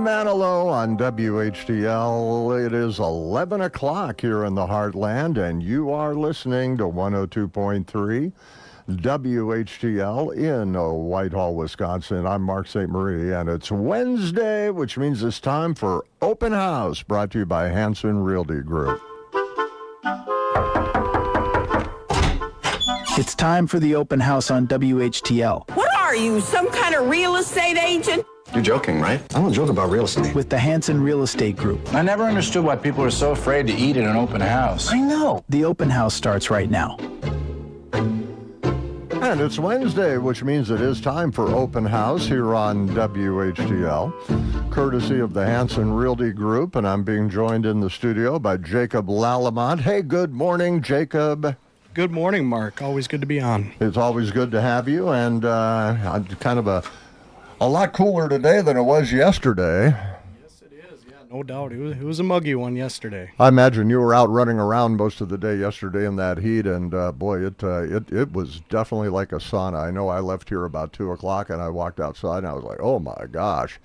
Manilow on WHTL. It is 11 o'clock here in the Heartland, and you are listening to 102.3 WHTL in Whitehall, Wisconsin. I'm Mark St. Marie, and it's Wednesday, which means it's time for Open House, brought to you by Hanson Realty Group. It's time for the open house on WHTL. What are you, some kind of real estate agent? You're joking, right? I don't joke about real estate. With the Hanson Real Estate Group. I never understood why people are so afraid to eat at an open house. I know. The open house starts right now. And it's Wednesday, which means it is time for Open House here on WHTL, courtesy of the Hanson Realty Group, and I'm being joined in the studio by Jacob Lallemont. Hey, good morning, Jacob. Good morning, Mark. Always good to be on. It's always good to have you, and kind of a lot cooler today than it was yesterday. Yes, it is. Yeah, no doubt. It was a muggy one yesterday. I imagine you were out running around most of the day yesterday in that heat, and boy, it was definitely like a sauna. I know I left here about 2 o'clock, and I walked outside, and I was like, oh my gosh.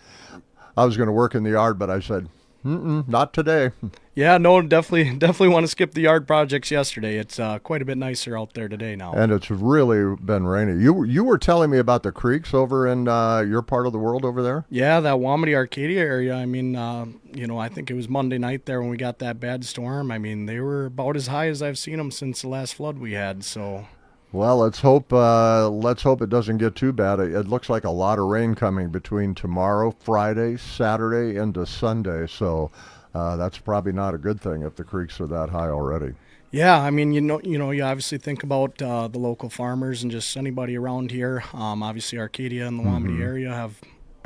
I was going to work in the yard, but I said, not today. Yeah, no, definitely want to skip the yard projects yesterday. It's quite a bit nicer out there today now. And it's really been rainy. You were telling me about the creeks over in your part of the world over there? Yeah, that Wamedy Arcadia area. I mean, I think it was Monday night there when we got that bad storm. I mean, they were about as high as I've seen them since the last flood we had. So. Well, let's hope it doesn't get too bad. It looks like a lot of rain coming between tomorrow, Friday, Saturday, into Sunday. So that's probably not a good thing if the creeks are that high already. Yeah, I mean, you obviously think about the local farmers and just anybody around here. Obviously, Arcadia and the Wamedy area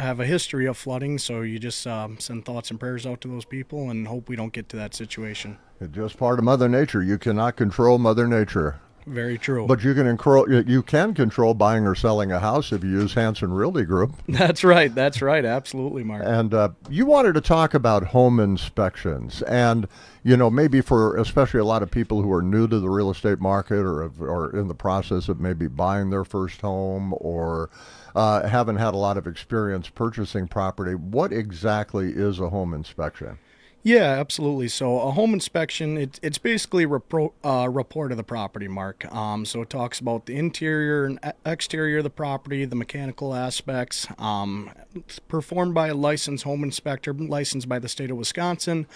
have a history of flooding, so you just send thoughts and prayers out to those people and hope we don't get to that situation. It's just part of Mother Nature. You cannot control Mother Nature. Very true. But you can control buying or selling a house if you use Hanson Realty Group. That's right. Absolutely, Mark. And you wanted to talk about home inspections, and maybe for especially a lot of people who are new to the real estate market or in the process of maybe buying their first home or haven't had a lot of experience purchasing property. What exactly is a home inspection? Yeah, absolutely. So a home inspection, it's basically a report of the property, Mark. So it talks about the interior and exterior of the property, the mechanical aspects. It's performed by a licensed home inspector, licensed by the state of Wisconsin,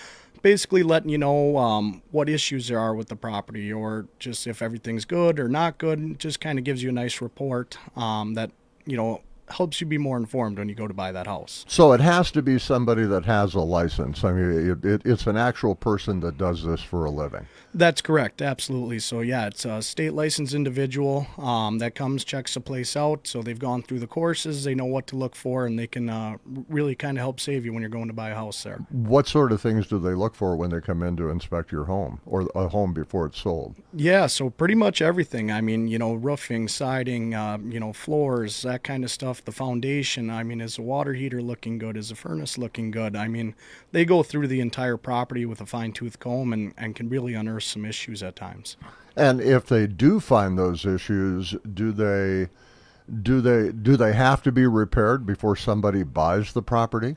basically letting you know what issues there are with the property, or just if everything's good or not good. It just kind of gives you a nice report that, helps you be more informed when you go to buy that house. So it has to be somebody that has a license. I mean, it's an actual person that does this for a living. That's correct, absolutely. So yeah, it's a state licensed individual that comes, checks the place out. So they've gone through the courses, they know what to look for, and they can really kind of help save you when you're going to buy a house there. What sort of things do they look for when they come in to inspect your home or a home before it's sold? Yeah, so pretty much everything. I mean, roofing, siding, floors, that kind of stuff. The foundation, I mean, is the water heater looking good? Is the furnace looking good? I mean, they go through the entire property with a fine-tooth comb and can really unearth some issues at times. And if they do find those issues, do they have to be repaired before somebody buys the property?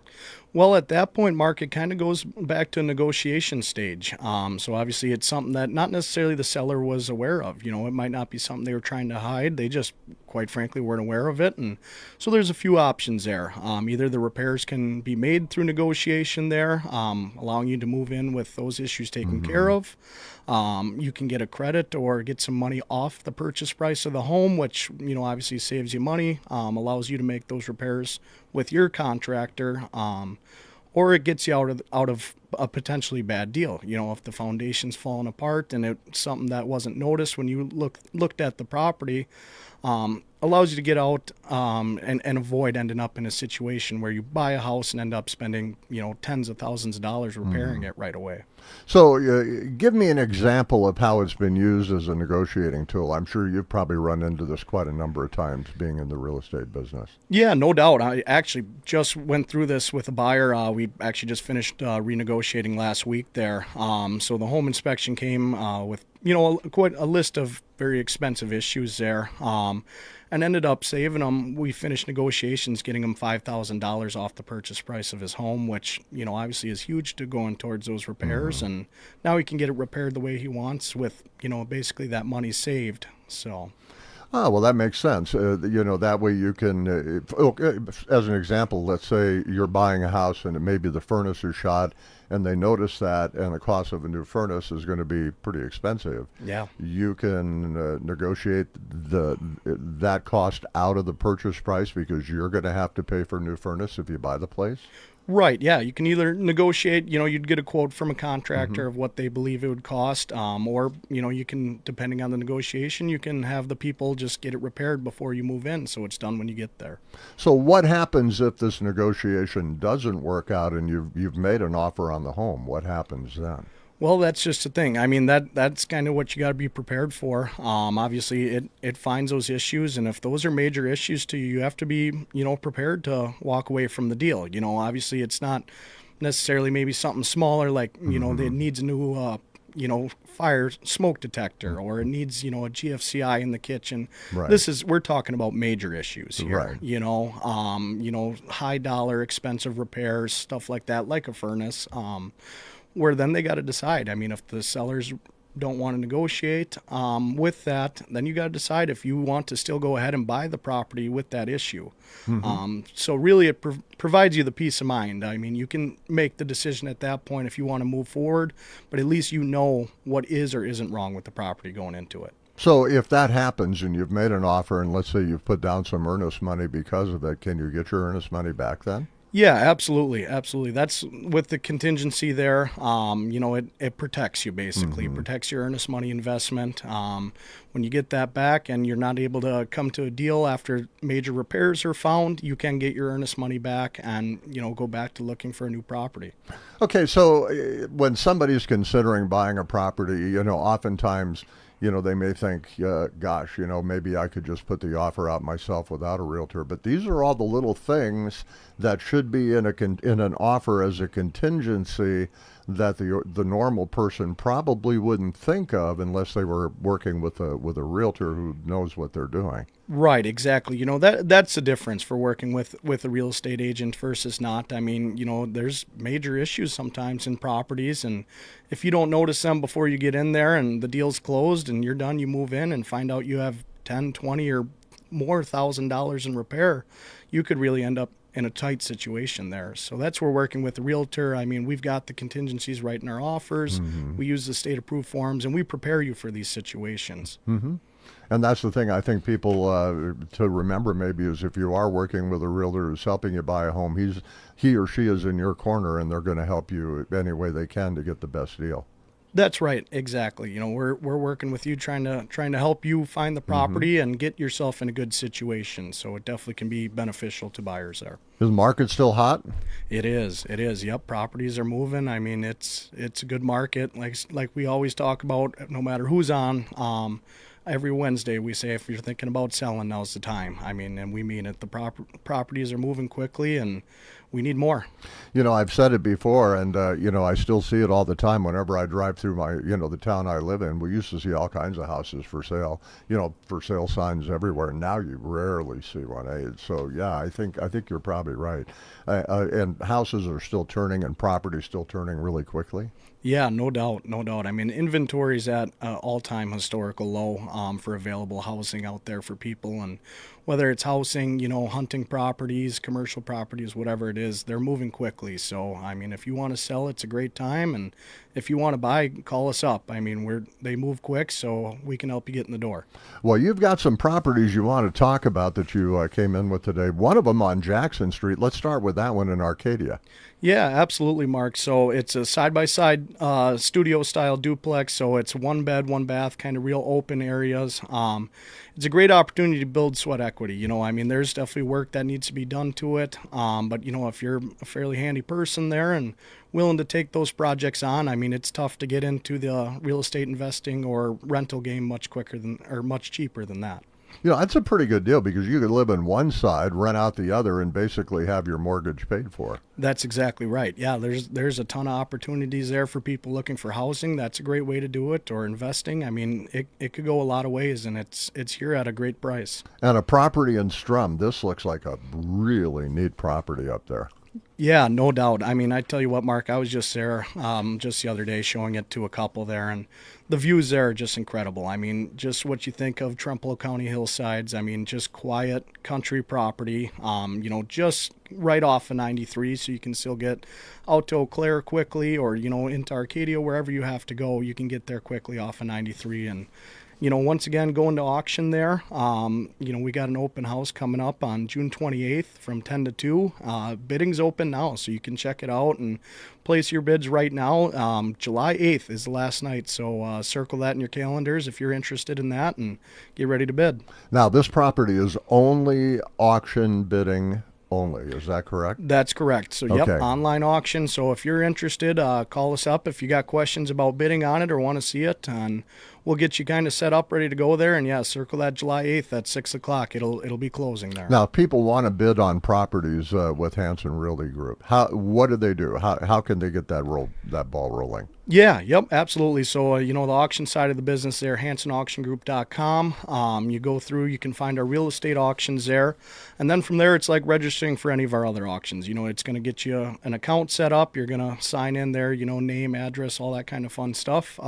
Well, at that point, Mark, it kind of goes back to a negotiation stage. So obviously it's something that not necessarily the seller was aware of. It might not be something they were trying to hide. They just, quite frankly, weren't aware of it. And so there's a few options there. Either the repairs can be made through negotiation there, allowing you to move in with those issues taken care of. You can get a credit or get some money off the purchase price of the home, which, obviously saves you money, allows you to make those repairs with your contractor, or it gets you out of a potentially bad deal. If the foundation's falling apart and it's something that wasn't noticed when you looked at the property, allows you to get out and avoid ending up in a situation where you buy a house and end up spending tens of thousands of dollars repairing it right away. So give me an example of how it's been used as a negotiating tool. I'm sure you've probably run into this quite a number of times being in the real estate business. Yeah, no doubt. I actually just went through this with a buyer. We actually just finished renegotiating last week there. So the home inspection came with quite a list of very expensive issues there. And ended up saving him. We finished negotiations, getting him $5,000 off the purchase price of his home, which, obviously is huge to going towards those repairs. And now he can get it repaired the way he wants with, basically that money saved. So. Oh, well, that makes sense. That way you can, as an example, let's say you're buying a house and maybe the furnace is shot and they notice that and the cost of a new furnace is going to be pretty expensive. Yeah. You can negotiate that cost out of the purchase price because you're going to have to pay for a new furnace if you buy the place. Right, yeah. You can either negotiate, you'd get a quote from a contractor of what they believe it would cost, or, you can, depending on the negotiation, you can have the people just get it repaired before you move in, so it's done when you get there. So what happens if this negotiation doesn't work out and you've made an offer on the home? What happens then? Well, that's just the thing. I mean, that's kind of what you got to be prepared for. Obviously, it finds those issues, and if those are major issues to you, you have to be, prepared to walk away from the deal. Obviously, it's not necessarily maybe something smaller like, it needs a new, fire smoke detector, or it needs, a GFCI in the kitchen. Right. We're talking about major issues here. Right. High dollar, expensive repairs, stuff like that, like a furnace. Where then they got to decide. I mean, if the sellers don't want to negotiate with that, then you got to decide if you want to still go ahead and buy the property with that issue. So really it provides you the peace of mind. I mean, you can make the decision at that point if you want to move forward, but at least you know what is or isn't wrong with the property going into it. So if that happens and you've made an offer and let's say you've put down some earnest money because of it, can you get your earnest money back then? Yeah, absolutely. Absolutely. That's with the contingency there. It protects you basically, protects your earnest money investment. When you get that back and you're not able to come to a deal after major repairs are found, you can get your earnest money back and, go back to looking for a new property. Okay, so when somebody's considering buying a property, oftentimes, they may think, gosh, maybe I could just put the offer out myself without a realtor. But these are all the little things that should be in an offer as a contingency that the normal person probably wouldn't think of unless they were working with a realtor who knows what they're doing. Right, exactly. That's the difference for working with a real estate agent versus not. I mean, there's major issues sometimes in properties, and if you don't notice them before you get in there and the deal's closed and you're done, you move in and find out you have 10, 20 or more $1,000 in repair, you could really end up in a tight situation there. So that's where working with a realtor. I mean, we've got the contingencies right in our offers. We use the state approved forms and we prepare you for these situations. And that's the thing I think people to remember maybe is if you are working with a realtor who's helping you buy a home, he or she is in your corner and they're going to help you any way they can to get the best deal. That's right, exactly. We're working with you, trying to help you find the property and get yourself in a good situation. So it definitely can be beneficial to buyers there. Is the market still hot? It is. Yep, properties are moving. I mean, it's a good market. Like we always talk about, no matter who's on. Every Wednesday we say if you're thinking about selling, now's the time. I mean, and we mean it. The properties are moving quickly, and we need more. I've said it before, and I still see it all the time whenever I drive through my, the town I live in. We used to see all kinds of houses for sale, for sale signs everywhere. Now you rarely see one. So yeah, I think you're probably right. And houses are still turning, and property still turning really quickly. Yeah, no doubt. I mean, inventory's at all-time historical low for available housing out there for people, and whether it's housing, hunting properties, commercial properties, whatever it is, they're moving quickly. So, I mean, if you want to sell, it's a great time, and if you want to buy, call us up. I mean, they move quick, so we can help you get in the door. Well, you've got some properties you want to talk about that you came in with today. One of them on Jackson Street. Let's start with that one in Arcadia. Yeah, absolutely, Mark. So it's a side-by-side studio-style duplex. So it's one bed, one bath, kind of real open areas. It's a great opportunity to build sweat equity. I mean, there's definitely work that needs to be done to it. But, if you're a fairly handy person there and willing to take those projects on, I mean, it's tough to get into the real estate investing or rental game much cheaper than that. You know, that's a pretty good deal because you could live in one side, rent out the other, and basically have your mortgage paid for. That's exactly right. Yeah, there's a ton of opportunities there for people looking for housing. That's a great way to do it, or investing. I mean, it could go a lot of ways, and it's here at a great price. And a property in Strum, this looks like a really neat property up there. Yeah, no doubt. I mean, I tell you what, Mark, I was just there just the other day showing it to a couple there, and the views there are just incredible. I mean, just what you think of Trumpeldor County hillsides. I mean, just quiet country property, just right off of 93, so you can still get out to Eau Claire quickly, or, into Arcadia, wherever you have to go, you can get there quickly off of 93. And once again, going to auction there. We got an open house coming up on June 28th from 10 to 2. Bidding's open now, so you can check it out and place your bids right now. July 8th is the last night, so circle that in your calendars if you're interested in that and get ready to bid. Now, this property is only auction bidding only. Is that correct? That's correct. So, yep, Okay. online auction. So if you're interested, call us up if you got questions about bidding on it or want to see it, and we'll get you kind of set up, ready to go there. And yeah, circle that July 8th at 6 o'clock. It'll be closing there. Now, if people want to bid on properties with Hanson Realty Group, what do they do? How can they get that ball rolling? Yeah, yep, absolutely. So, the auction side of the business there, hansonauctiongroup.com. You go through, you can find our real estate auctions there. And then from there, it's like registering for any of our other auctions. It's going to get you an account set up. You're going to sign in there, name, address, all that kind of fun stuff.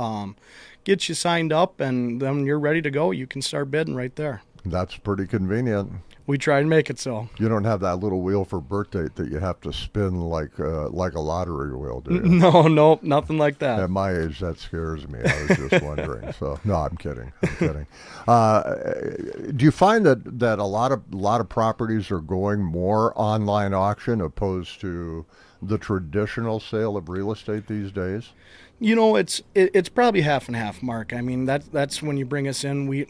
Get you signed up, and then you're ready to go. You can start bidding right there. That's pretty convenient. We try and make it so. You don't have that little wheel for birth date that you have to spin like a lottery wheel, do you? No, nothing like that. At my age, that scares me. I was just wondering. So, no, I'm kidding. Do you find that a lot of properties are going more online auction opposed to the traditional sale of real estate these days? It's probably half and half, Mark. I mean, that's when you bring us in. We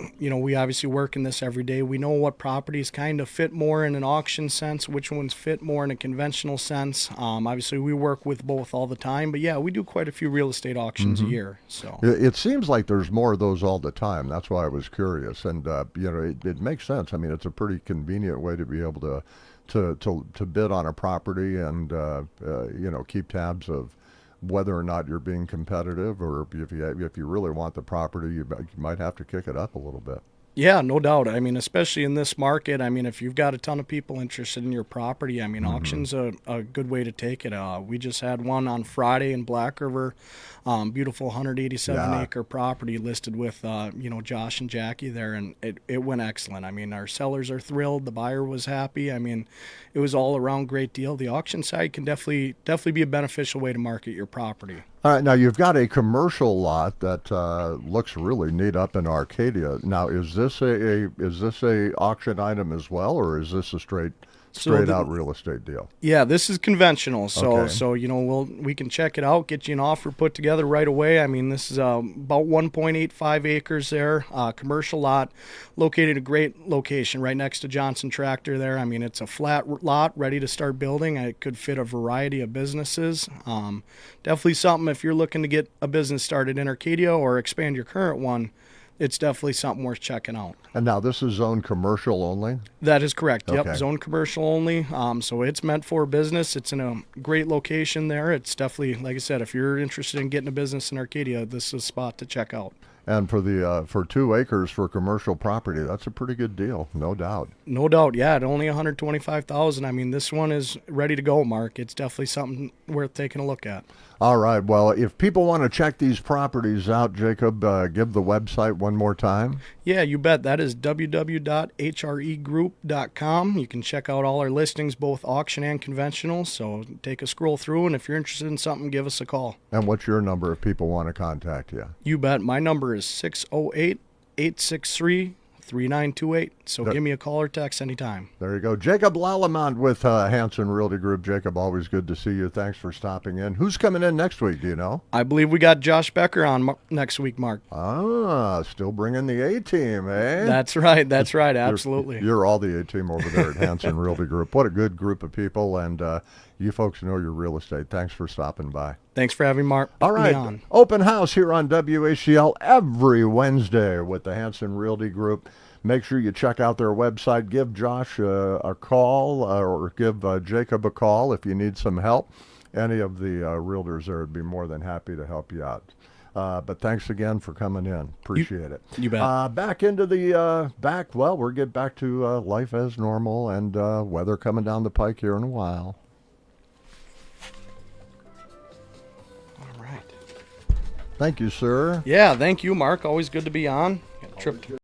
obviously work in this every day. We know what properties kind of fit more in an auction sense, which ones fit more in a conventional sense. Obviously, we work with both all the time, but yeah, we do quite a few real estate auctions a year. So it seems like there's more of those all the time. That's why I was curious, and it makes sense. I mean, it's a pretty convenient way to be able to bid on a property and keep tabs of whether or not you're being competitive, or if you really want the property, you might have to kick it up a little bit. yeah, no doubt. I mean, especially in this market. I mean, if you've got a ton of people interested in your property, I mean, auction's a good way to take it. We just had one on Friday in Black River, beautiful 187-acre property listed with, Josh and Jackie there, and it went excellent. I mean, our sellers are thrilled. The buyer was happy. I mean, it was all around great deal. The auction side can definitely be a beneficial way to market your property. All right, now you've got a commercial lot that looks really neat up in Arcadia. Now, is this a auction item as well, or is this a straight out real estate deal? Yeah, this is conventional. So Okay. so we can check it out, get you an offer put together right away. I mean, this is about 1.85 acres there, commercial lot, located a great location right next to Johnson Tractor there. I mean, it's a flat lot ready to start building. It could fit a variety of businesses. Definitely something if you're looking to get a business started in Arcadia or expand your current one. It's definitely something worth checking out. And now this is zoned commercial only? That is correct. Okay. Yep, zone commercial only. So it's meant for business. It's in a great location there. It's definitely, like I said, if you're interested in getting a business in Arcadia, this is a spot to check out. And for 2 acres for commercial property, that's a pretty good deal, no doubt. No doubt, yeah. At only $125,000. I mean, this one is ready to go, Mark. It's definitely something worth taking a look at. All right. Well, if people want to check these properties out, Jacob, give the website one more time. Yeah, you bet. That is www.hregroup.com. You can check out all our listings, both auction and conventional. So take a scroll through, and if you're interested in something, give us a call. And what's your number if people want to contact you? You bet. My number is 608-863-3928. So give me a call or text anytime. There you go. Jacob Lallemont with Hanson Realty Group. Jacob, always good to see you. Thanks for stopping in. Who's coming in next week, do you know? I believe we got Josh Becker on next week, Mark. Still bringing the A-team, eh? That's right. Absolutely. You're all the A-team over there at Hanson Realty Group. What a good group of people. And, You folks know your real estate. Thanks for stopping by. Thanks for having Mark. All me right, on. open house here on WHTL every Wednesday with the Hanson Realty Group. Make sure you check out their website. Give Josh a call or give Jacob a call if you need some help. Any of the realtors there would be more than happy to help you out. But thanks again for coming in. Appreciate it. You bet. Back into the we'll get back to life as normal and weather coming down the pike here in a while. All right. Thank you, sir. Yeah, thank you, Mark. Always good to be on. Got a trip to